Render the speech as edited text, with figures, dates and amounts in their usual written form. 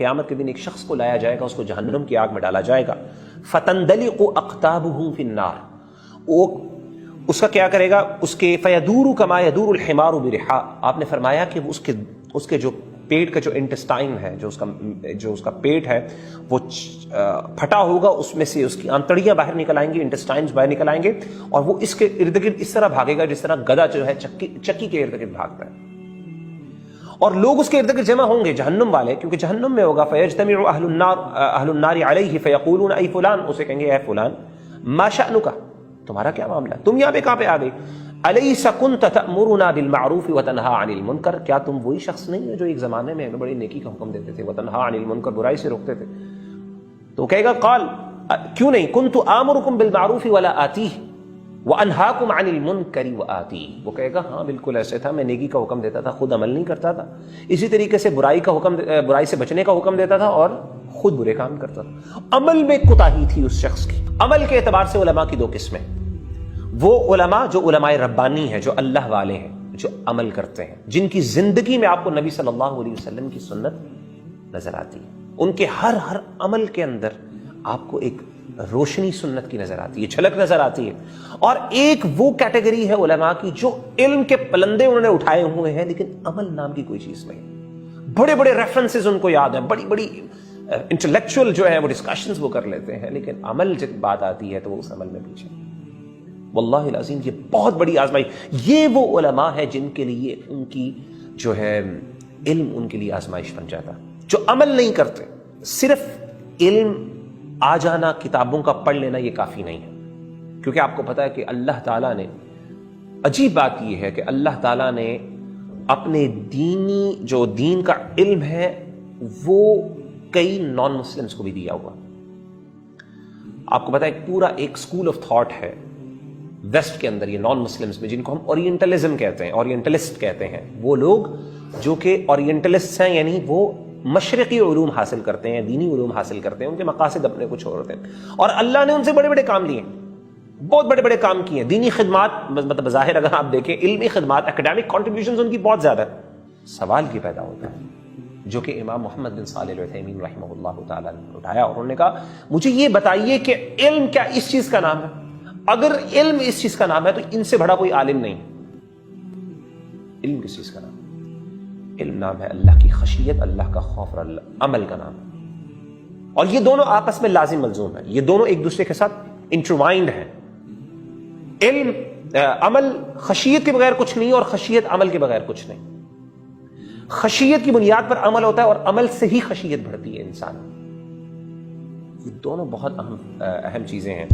قیامت کے دن ایک شخص کو لایا جائے گا، اس کو جہنم کی آگ میں ڈالا جائے گا، فتندلق اقطابہ فی النار، وہ اس کا کیا کرے گا، اس کے فیدور کما یدور الحمار برحا، آپ نے فرمایا کہ اس کے جو پیٹ کا جو انٹسٹائن ہے، جو اس کا پیٹ ہے وہ پھٹا ہوگا، اس میں سے اس کی آنتڑیاں باہر نکل آئیں گی، انٹسٹائنز باہر نکل آئیں گے، اور وہ اس کے ارد گرد اس طرح بھاگے گا جس طرح گدھا جو ہے چکی کے ارد گرد بھاگتا ہے، اور لوگ اس کے ارد گرد جمع ہوں گے، جہنم والے، کیونکہ جہنم میں ہوگا، فیجتمع اہل النار علیہ فیقولون ای فلان، اسے کہیں گے اے فلان، ما شأنک، تمہارا کیا معاملہ ہے، تم یہاں پہ کہاں پہ آ گئی، الیس کنت تأمرنا بالمعروف وتنہا عن المنکر، کیا تم وہی شخص نہیں ہو جو ایک زمانے میں ہمیں بڑی نیکی کا حکم دیتے تھے، وتنہا عن المنکر، برائی سے روکتے تھے، تو کہے گا قال کیوں نہیں، کنت آمرکم بالمعروف ولا آتیہ وانہاکم عن المنکر وآتیہ، وہ کہے گا ہاں بالکل ایسے تھا، میں نیکی کا حکم دیتا تھا، خود عمل نہیں کرتا تھا، اسی طریقے سے برائی سے بچنے کا حکم دیتا تھا اور خود برے کام کرتا تھا، عمل میں کوتاہی تھی اس شخص کی۔ عمل کے اعتبار سے علماء کی دو قسمیں، وہ علماء جو علماء ربانی ہیں، جو اللہ والے ہیں، جو عمل کرتے ہیں، جن کی زندگی میں آپ کو نبی صلی اللہ علیہ وسلم کی سنت نظر آتی ہے، ان کے ہر عمل کے اندر آپ کو ایک روشنی سنت کی نظر آتی ہے، جھلک نظر آتی ہے، اور ایک وہ کیٹیگری ہے علماء کی جو علم کے پلندے انہوں نے اٹھائے ہوئے ہیں لیکن عمل نام کی کوئی چیز نہیں، بڑے بڑے ریفرنسز ان کو یاد ہیں، بڑی بڑی انٹلیکچوئل جو ہیں وہ ڈسکشنز وہ کر لیتے ہیں، لیکن عمل جب بات آتی ہے تو وہ اس عمل میں پیچھے۔ واللہ العظیم یہ بہت بڑی آزمائی، یہ وہ علماء ہیں جن کے لیے ان کی جو ہے علم ان کے لیے آزمائش بن جاتا، جو عمل نہیں کرتے، صرف علم آ جانا، کتابوں کا پڑھ لینا یہ کافی نہیں ہے، کیونکہ آپ کو پتا ہے کہ اللہ تعالیٰ نے، عجیب بات یہ ہے کہ اللہ تعالیٰ نے اپنے جو دین کا علم ہے وہ کئی نان مسلمز کو بھی دیا ہوا۔ آپ کو پتا ہے پورا ایک اسکول آف تھاٹ ہے ویسٹ کے اندر، یہ نان مسلمز میں، جن کو ہم اورینٹلزم کہتے ہیں، اورینٹلسٹ کہتے ہیں، وہ لوگ جو کہ اورینٹلسٹ ہیں، یعنی وہ مشرقی علوم حاصل کرتے ہیں، دینی علوم حاصل کرتے ہیں، ان کے مقاصد اپنے کچھ اور ہوتے ہیں، اور اللہ نے ان سے بڑے بڑے کام لیے، بہت بڑے بڑے کام کیے، دینی خدمات، مطلب ظاہر اگر آپ دیکھیں علمی خدمات، اکیڈیمک کنٹریبیوشنز ان کی بہت زیادہ ہے۔ سوال یہ پیدا ہوتا ہے جو کہ امام محمد بن صالح العثیمین رحمہ اللہ تعالیٰ نے اٹھایا، اور انہوں نے کہا مجھے یہ بتائیے کہ علم کیا اس چیز کا نام ہے؟ اگر علم اس چیز کا نام ہے تو ان سے بڑا کوئی عالم نہیں۔ علم کس چیز کا نام ہے؟ علم نام ہے اللہ کی خشیت، اللہ کا خوف، اور عمل کا نام ہے، اور یہ دونوں آپس میں لازم ملزوم ہیں، یہ دونوں ایک دوسرے کے ساتھ انٹروائنڈ ہیں۔ علم عمل خشیت کے بغیر کچھ نہیں، اور خشیت عمل کے بغیر کچھ نہیں۔ خشیت کی بنیاد پر عمل ہوتا ہے، اور عمل سے ہی خشیت بڑھتی ہے انسان۔ یہ دونوں بہت اہم چیزیں ہیں۔